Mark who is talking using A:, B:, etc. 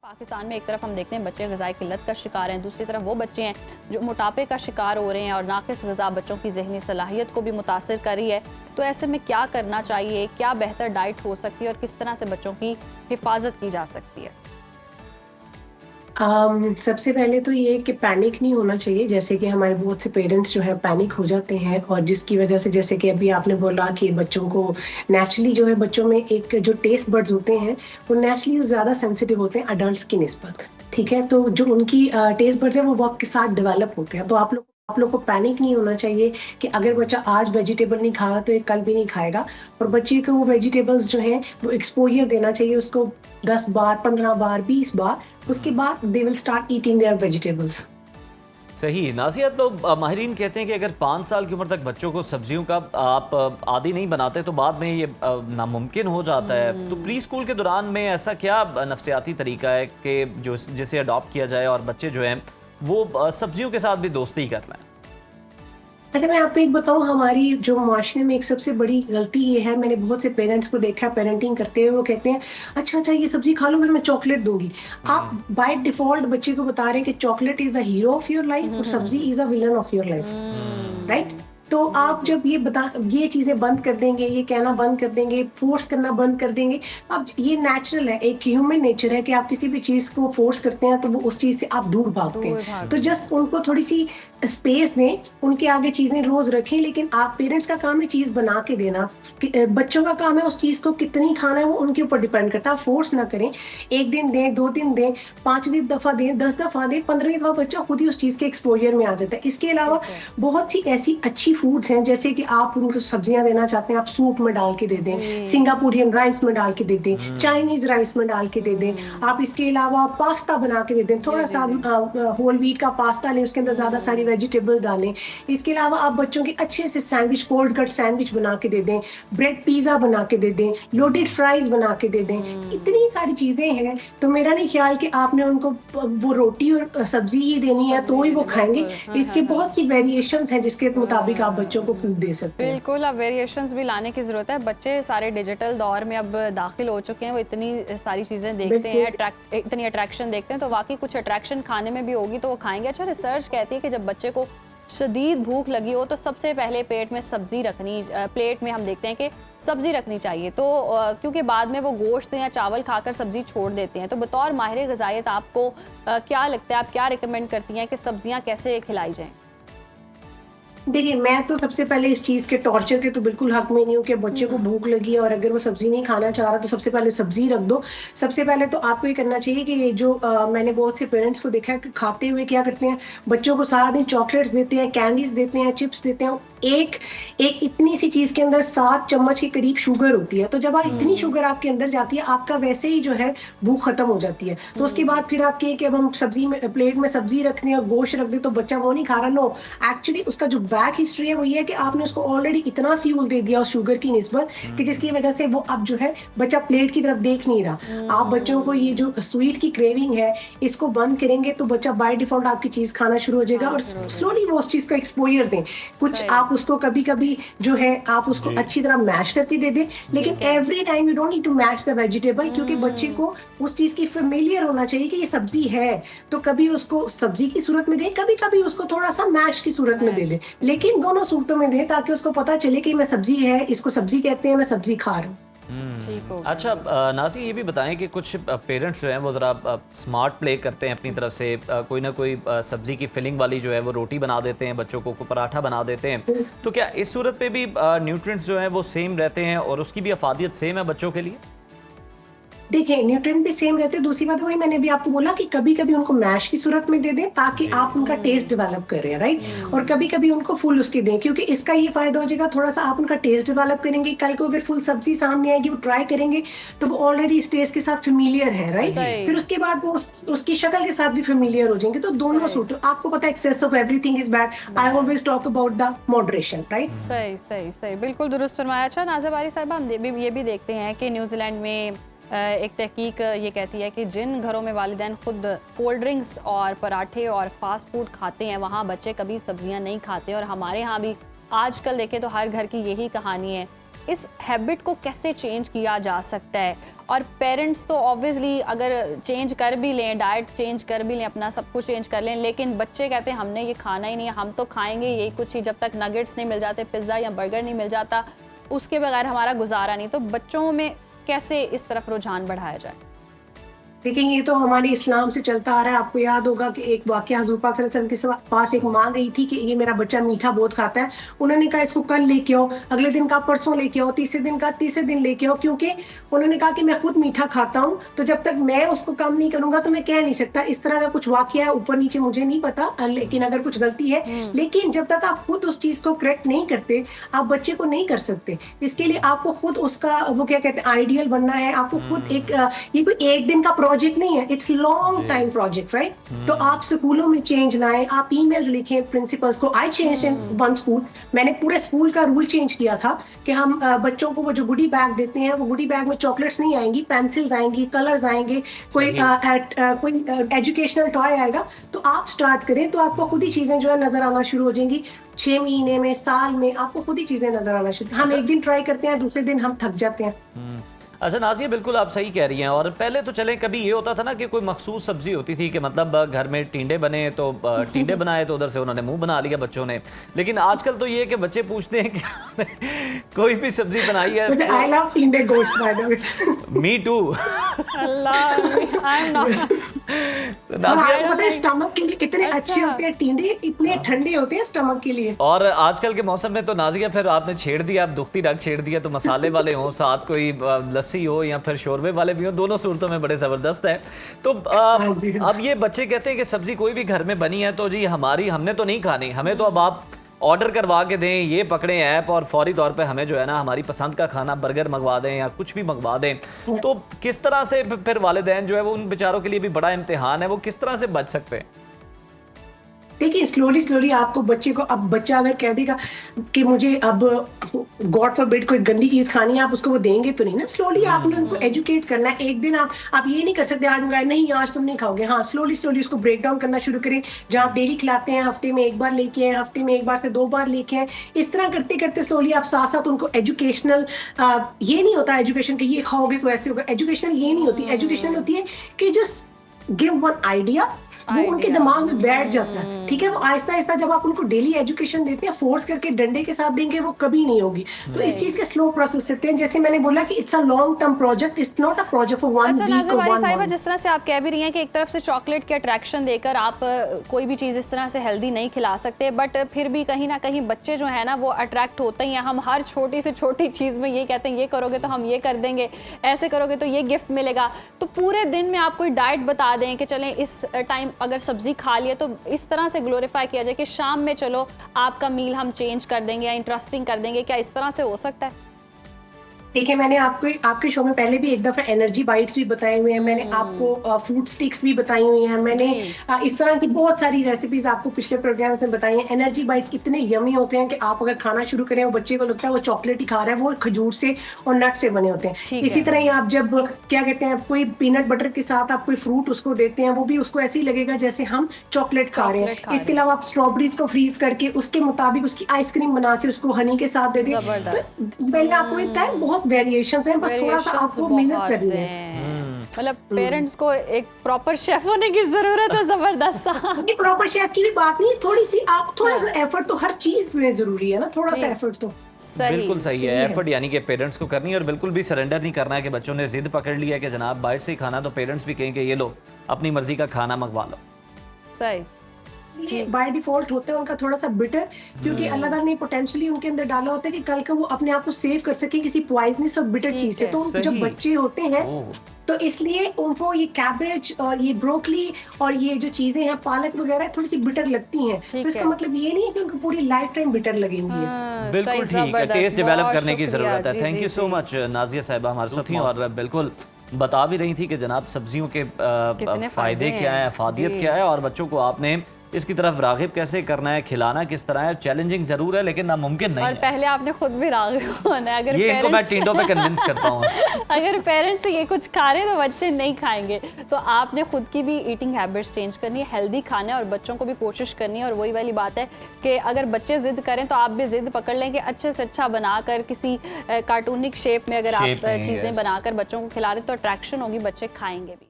A: पाकिस्तान में एक तरफ हम देखते हैं बच्चे ग़िज़ाई किल्लत का शिकार हैं, दूसरी तरफ वो बच्चे हैं जो मोटापे का शिकार हो रहे हैं और नाक़िस ग़िज़ा बच्चों की ज़हनी सलाहियत को भी मुतासिर कर रही है। तो ऐसे में क्या करना चाहिए, क्या बेहतर डाइट हो सकती है और किस तरह से बच्चों की हिफाजत की जा सकती है?
B: सबसे पहले तो ये कि पैनिक नहीं होना चाहिए। जैसे कि हमारे बहुत से पेरेंट्स जो है पैनिक हो जाते हैं और जिसकी वजह से, जैसे कि अभी आपने बोला कि बच्चों को नेचुरली जो है बच्चों में एक जो टेस्ट बड्स होते हैं वो नेचुरली ज़्यादा सेंसिटिव होते हैं अडल्ट्स की निस्बत। ठीक है, तो जो उनकी टेस्ट बड्स है वो वक्त के साथ डेवलप होते हैं। तो आप लोग को पैनिक नहीं होना चाहिए कि अगर बच्चा आज वेजिटेबल नहीं खा रहा तो ये कल भी नहीं खाएगा। और बच्चे को वो वेजिटेबल्स जो हैं वो एक्सपोजर देना चाहिए उसको 10 बार, 15 बार, 20 बार। उसके बाद they will start eating their vegetables.
C: सही नासिया। तो माहिरीन कहते हैं कि अगर 5 साल की उम्र तक बच्चों को सब्जियों का आप आदी नहीं बनाते तो बाद में ये नामुमकिन हो जाता है। तो प्री स्कूल के दौरान में ऐसा क्या नफ्सियाती तरीका है कि जो जिसे अडॉप्ट किया जाए और बच्चे जो हैं वो सब्जियों के साथ भी दोस्ती कर लें?
B: अच्छा, मैं आपको एक बताऊं, हमारी जो माशरे में एक सबसे बड़ी गलती ये है, मैंने बहुत से पेरेंट्स को देखा पेरेंटिंग करते हुए, वो कहते हैं अच्छा ये सब्जी खा लो फिर मैं चॉकलेट दूंगी। आप बाय डिफॉल्ट बच्चे को बता रहे हैं कि chocolate is the hero of your life और सब्जी is a villain of your life, right? तो आप जब ये चीजें बंद कर देंगे, ये कहना बंद कर देंगे, फोर्स करना बंद कर देंगे। अब ये नेचुरल है, एक ह्यूमन नेचर है कि आप किसी भी चीज को फोर्स करते हैं तो वो उस चीज से आप दूर भागते हैं। तो जस्ट उनको थोड़ी सी स्पेस दें, उनके आगे चीजें रोज रखें, लेकिन आप पेरेंट्स का काम है चीज बना के देना। बच्चों का काम है उस चीज को कितनी खाना है वो उनके ऊपर डिपेंड करता है। फोर्स ना करें, 1 दिन दें, 2 दिन दें, 5 दफा दें, 10 दफा दें, 15वीं दफा बच्चा खुद ही उस चीज के एक्सपोजर में आ जाता है। इसके अलावा बहुत सी ऐसी अच्छी फूड्स हैं, जैसे कि आप उनको सब्जियां देना चाहते हैं, आप सूप में डाल के दे दें, सिंगापुरियन राइस में डाल के दे दें, चाइनीज राइस में डाल के दे दें। आप इसके अलावा पास्ता बना के दे दें, थोड़ा सा होल व्हीट का पास्ता लें, उसके अंदर ज्यादा सारी वेजिटेबल डालें। इसके अलावा आप बच्चों की अच्छे से सैंडविच, कोल्ड कट सैंडविच बना के दे दें, ब्रेड पिज्जा बना के दे दें, लोडेड फ्राइज बना के दे दें। इतनी सारी चीजें हैं, तो मेरा नहीं ख्याल कि आपने उनको वो रोटी और सब्जी ही देनी है तो ही वो खाएंगे। इसके बहुत सी वेरिएशंस हैं जिसके मुताबिक आप बच्चों को फूड दे सकते हैं।
A: बिल्कुल, अब वेरिएशंस भी लाने की ज़रूरत है। बच्चे सारे डिजिटल दौर में अब दाखिल हो चुके हैं, वो इतनी सारी चीज़ें देखते हैं, इतनी अट्रैक्शन देखते हैं, तो वाकई कुछ अट्रैक्शन खाने में भी होगी तो वो खाएंगे। अच्छा, रिसर्च कहती है कि जब बच्चे को शदीद भूख लगी हो तो सबसे पहले पेट में सब्जी रखनी, प्लेट में हम देखते हैं कि सब्जी रखनी चाहिए। तो क्योंकि बाद में वो गोश्त या चावल खाकर सब्जी छोड़ देते हैं। तो बतौर माहिर ग़िज़ायत आपको क्या लगता है, आप क्या रिकमेंड करती हैं कि सब्जियां कैसे खिलाई जाएं?
B: देखिए, मैं तो सबसे पहले इस चीज़ के टॉर्चर के तो बिल्कुल हक में नहीं हूँ कि बच्चे को भूख लगी है और अगर वो सब्जी नहीं खाना चाह रहा तो सबसे पहले सब्जी रख दो। सबसे पहले तो आपको ये करना चाहिए कि ये जो मैंने बहुत से पेरेंट्स को देखा है कि खाते हुए क्या करते हैं, बच्चों को सारा दिन चॉकलेट्स देते हैं, कैंडीज देते हैं, चिप्स देते हैं। एक इतनी सी चीज के अंदर 7 चम्मच के करीब शुगर होती है। तो जब इतनी शुगर आपके अंदर जाती है, आपका वैसे ही जो है भूख खत्म हो जाती है। तो उसके बाद फिर आप कहें कि अब हम सब्जी में, प्लेट में सब्जी रख दें और गोश्त रख दें तो बच्चा वो नहीं खा रहा। नो, एक्चुअली उसका जो बैक हिस्ट्री है वो ये है कि आपने उसको ऑलरेडी इतना फ्यूल दे दिया उस शुगर की निस्बत कि जिसकी वजह से वो अब जो है बच्चा प्लेट की तरफ देख नहीं रहा। आप बच्चों को ये जो स्वीट की क्रेविंग है इसको बंद करेंगे तो बच्चा बाय डिफॉल्ट आपकी चीज खाना शुरू हो जाएगा। और स्लोली वो उस चीज को एक्सपोजर दें। कुछ आप उसको कभी कभी जो है आप उसको अच्छी तरह मैश करके दे दें, लेकिन every time you don't need to mash the vegetable, क्योंकि बच्चे को उस चीज की फेमिलियर होना चाहिए कि ये सब्जी है। तो कभी उसको सब्जी की सूरत में दें, कभी कभी उसको थोड़ा सा मैश की सूरत में दे दें, लेकिन दोनों सूरतों में दें ताकि उसको पता चले कि मैं सब्जी है, इसको सब्जी कहते हैं, मैं सब्जी खा रहा हूँ।
C: अच्छा, नाज़ी ये भी बताएं कि कुछ पेरेंट्स जो हैं वो ज़रा स्मार्ट प्ले करते हैं अपनी तरफ से, कोई ना कोई सब्ज़ी की फिलिंग वाली जो है वो रोटी बना देते हैं, बच्चों को पराठा बना देते हैं। तो क्या इस सूरत पे भी न्यूट्रिएंट्स जो हैं वो सेम रहते हैं और उसकी भी अफादियत सेम है बच्चों के लिए?
B: देखिए, न्यूट्रिएंट भी सेम रहते हैं। दूसरी बात वही मैंने भी आपको बोला कि कभी कभी उनको मैश की सूरत में दे दें ताकि आप उनका टेस्ट डेवलप कर रहे हैं, राइट? और कभी कभी उनको फुल उसकी दें, क्योंकि इसका ये फायदा हो जाएगा, थोड़ा सा आप उनका टेस्ट डेवलप करेंगे। कल को अगर फुल सब्जी सामने आएगी, वो ट्राई करेंगे तो वो ऑलरेडी इस टेस्ट के साथ फेमिलियर है, राइट? फिर उसके बाद वो उसकी शक्ल के साथ भी फेमिलियर हो जाएंगे। तो दोनों सूट, आपको पता है excess of everything is bad. I always talk about the moderation, right?
A: सही सही सही, बिल्कुल दुरुस्त फरमाया। अच्छा नाज़िया बारी साहिबा, हम ये भी देखते हैं कि न्यूजीलैंड में एक तहकीक ये कहती है कि जिन घरों में वालिदैन खुद कोल्ड ड्रिंक्स और पराठे और फास्ट फूड खाते हैं वहाँ बच्चे कभी सब्जियाँ नहीं खाते। और हमारे यहाँ भी आजकल देखें तो हर घर की यही कहानी है इस हैबिट को कैसे चेंज किया जा सकता है? और पेरेंट्स तो ऑब्वियसली अगर चेंज कर भी लें, डाइट चेंज कर भी लें, अपना सब कुछ चेंज कर लें, लेकिन बच्चे कहते हैं हमने ये खाना ही नहीं है, हम तो खाएंगे यही कुछ ही, जब तक नगेट्स नहीं मिल जाते, पिज़्ज़ा या बर्गर नहीं मिल जाता, उसके बगैर हमारा गुजारा नहीं। तो बच्चों में कैसे इस तरफ रुझान बढ़ाया जाए?
B: देखिए ये तो हमारे इस्लाम से चलता आ रहा है। आपको याद होगा कि एक वाकया हुज़ूर पाक सल्लल्लाहु अलैहि वसल्लम के पास एक माँ गई थी कि ये मेरा बच्चा मीठा बहुत खाता है। उन्होंने कहा इसको कल लेके आओ, अगले दिन कहा परसों लेके आओ, तीसरे दिन कहा तीसरे दिन लेके आओ, क्योंकि उन्होंने कहा कि मैं खुद मीठा खाता हूँ, तो जब तक मैं उसको कम नहीं करूंगा तो मैं कह नहीं सकता। इस तरह का कुछ वाकया है, ऊपर नीचे मुझे नहीं पता, लेकिन अगर कुछ गलती है, लेकिन जब तक आप खुद उस चीज को करेक्ट नहीं करते, आप बच्चे को नहीं कर सकते। इसके लिए आपको खुद उसका वो क्या कहते हैं आइडियल बनना है। आपको खुद एक ये कोई एक दिन का प्रोजेक्ट नहीं है, it's long time project, right? तो आप स्कूलों में चेंज लाएं, आप ईमेल्स लिखें प्रिंसिपल्स को। I change in one school, मैंने पूरे स्कूल का रूल चेंज किया था कि हम बच्चों को वो जो गुडी बैग देते हैं, वो गुडी बैग में चॉकलेट्स नहीं आएंगी, पेंसिल्स आएंगी, कलर्स आएंगे, कोई एजुकेशनल टॉय आएगा। तो आप स्टार्ट करें तो आपको खुद ही चीजें जो है नजर आना शुरू हो जाएंगी। 6 महीने में, साल में आपको खुद ही चीजें नजर आना शुरू। हम एक दिन ट्राई करते हैं, दूसरे दिन हम थक जाते हैं।
C: अच्छा नाज़िया, बिल्कुल आप सही कह रही हैं। और पहले तो चलें कभी ये होता था ना कि कोई मखसूस सब्जी होती थी कि मतलब घर में टिंडे बने तो टिंडे बनाए तो उधर से उन्होंने मुंह बना लिया बच्चों ने। लेकिन आजकल तो ये है कि बच्चे पूछते हैं कि कोई भी सब्जी बनाई है।
B: आई love tinde gosht by the way.
C: Me too.
B: पता है स्टमक के लिए कितने अच्छे होते हैं टिंडे, इतने ठंडे होते हैं स्टमक के लिए।
C: और आजकल के मौसम में तो नाज़िया फिर आपने छेड़ दिया, आप दुखती रग छेड़ दिया, तो मसाले वाले हों, साथ कोई लस्सी हो या फिर शोरबे वाले भी हो, दोनों सूरतों में बड़े ज़बरदस्त है। तो अब ये बच्चे कहते हैं कि सब्जी कोई भी घर में बनी है तो जी हमने तो नहीं खानी, हमें तो अब आप ऑर्डर करवा के दें, ये पकड़े ऐप और फौरी तौर पे हमें जो है ना हमारी पसंद का खाना बर्गर मंगवा दें या कुछ भी मंगवा दें। तो किस तरह से फिर वालिदैन जो है वो उन बेचारों के लिए भी बड़ा इम्तिहान है, वो किस तरह से बच सकते हैं?
B: देखिए स्लोली आपको बच्चे को, अब बच्चा अगर कह देगा कि मुझे अब गॉड फॉरबिड कोई गंदी चीज खानी है, आप उसको वो देंगे तो नहीं ना। स्लोली आपने उनको एजुकेट करना है। एक दिन आप ये नहीं कर सकते आज मंगाए नहीं आज तुम नहीं खाओगे। हाँ, स्लोली उसको ब्रेक डाउन करना शुरू करें। जहाँ आप डेली खिलाते हैं, हफ्ते में एक बार लेके आए, हफ्ते में एक बार से 2 बार लेके आए। इस तरह करते करते स्लोली आप साथ साथ उनको एजुकेशनल, ये नहीं होता एजुकेशन कि ये खाओगे तो ऐसे होगा। एजुकेशनल ये नहीं होती। एजुकेशनल होती है कि जस्ट गिव वन आइडिया, वो उनके दिमाग में बैठ जाता है। ठीक है, वो आहिस्ता आहिस्ता जब आप उनको डेली एजुकेशन देते हैं, फोर्स करके डंडे के साथ देंगे वो कभी नहीं होगी। तो इस चीज के स्लो प्रोसेस होते हैं। जैसे मैंने बोला कि it's a long term project, it's not a project for one week और वन मंथ।
A: जिस तरह से आप कह भी रही हैं कि एक तरफ से चॉकलेट के अट्रैक्शन देकर आप कोई भी चीज इस तरह से हेल्दी नहीं खिला सकते, बट फिर भी कहीं ना कहीं बच्चे जो है ना वो अट्रैक्ट होते ही हैं। हम हर छोटी से छोटी चीज में ये कहते हैं ये करोगे तो हम ये कर देंगे, ऐसे करोगे तो ये गिफ्ट मिलेगा। तो पूरे दिन में आप कोई डाइट बता दें कि चलें इस टाइम अगर सब्जी खा लिए तो इस तरह से ग्लोरीफाई किया जाए कि शाम में चलो आपका मील हम चेंज कर देंगे या इंटरेस्टिंग कर देंगे। क्या इस तरह से हो सकता है?
B: देखिए मैंने आपके शो में पहले भी एक दफा एनर्जी बाइट्स भी बताए हुए हैं, मैंने आपको फ्रूट स्टिक्स भी बताई हुई हैं, मैंने इस तरह की बहुत सारी रेसिपीज आपको पिछले प्रोग्राम में बताई हैं। एनर्जी बाइट्स इतने यमी होते हैं कि आप अगर खाना शुरू करें और बच्चे को लगता है वो चॉकलेट ही खा रहा है, वो खजूर से और नट से बने होते हैं। इसी तरह ही आप जब क्या कहते हैं कोई पीनट बटर के साथ आप कोई फ्रूट उसको देते हैं, वो भी उसको ऐसे ही लगेगा जैसे हम चॉकलेट खा रहे हैं। इसके अलावा आप स्ट्रॉबेरीज को फ्रीज करके उसके मुताबिक उसकी आइसक्रीम बना के उसको हनी के साथ दे दें। तो पहले आपको इतना है बहुत वेरिएशंस हैं, बस थोड़ा सा आपको मेहनत करनी है।
A: मतलब पेरेंट्स को एक प्रॉपर शेफ होने की जरूरत है। जबरदस्त।
B: ये प्रॉपर शेफ की भी बात नहीं, थोड़ी सी आप थोड़ा सा एफर्ट तो हर चीज में जरूरी है ना, थोड़ा सा एफर्ट तो
C: बिल्कुल सही है। एफर्ट यानी कि पेरेंट्स को करनी है और बिल्कुल भी सरेंडर नहीं करना है कि बच्चों ने जिद पकड़ लिया है कि जनाब बाहर से ही खाना, तो पेरेंट्स भी कहें कि ये लो अपनी मर्जी का खाना मंगवा लो।
A: सही।
B: ये बाय डिफॉल्ट होता है उनका थोड़ा सा बिटर, क्योंकि अल्लाह ताला ने पोटेंशियली उनके अंदर डाला होता है कि कल को वो अपने आप को सेव कर सके किसी पॉइजनस और बिटर चीज से। तो जब बच्चे होते हैं तो इसलिए उनको ये कैबेज और ये ब्रोकली और ये जो चीजें हैं पालक वगैरह थोड़ी सी बिटर लगती हैं। तो इसका मतलब ये नहीं है कि उनको पूरी लाइफ टाइम बिटर लगेंगी।
C: बिल्कुल ठीक है, टेस्ट डेवलप करने की जरूरत है। Thank you so much Nazia साहिबा हमारे साथ थी और बिल्कुल बता भी रही थी कि जनाब सब्जियों के फायदे क्या है, अफादियत क्या है, और बच्चों को आपने इसकी तरफ रागिब कैसे करना है, खिलाना किस तरह है, चैलेंजिंग जरूर है लेकिन नामुमकिन नहीं
A: और
C: है।
A: पहले आपने खुद भी रागिब होना है। अगर
C: ये इनको मैं
A: पेरेंट्स
C: टिंडो पे कन्विंस करता हूँ।
A: अगर पेरेंट्स ये कुछ खा रहे हैं तो बच्चे नहीं खाएंगे, तो आपने खुद की भी ईटिंग हैबिट्स चेंज करनी है, हेल्दी खाना है और बच्चों को भी कोशिश करनी है। और वही वाली बात है कि अगर बच्चे जिद करें तो आप भी जिद पकड़ लें कि अच्छे से अच्छा बनाकर किसी कार्टूनिक शेप में अगर आप
C: शेप में,
A: चीज़ें
C: yes.
A: बनाकर बच्चों को खिला रहे तो अट्रैक्शन होगी, बच्चे खाएंगे भी।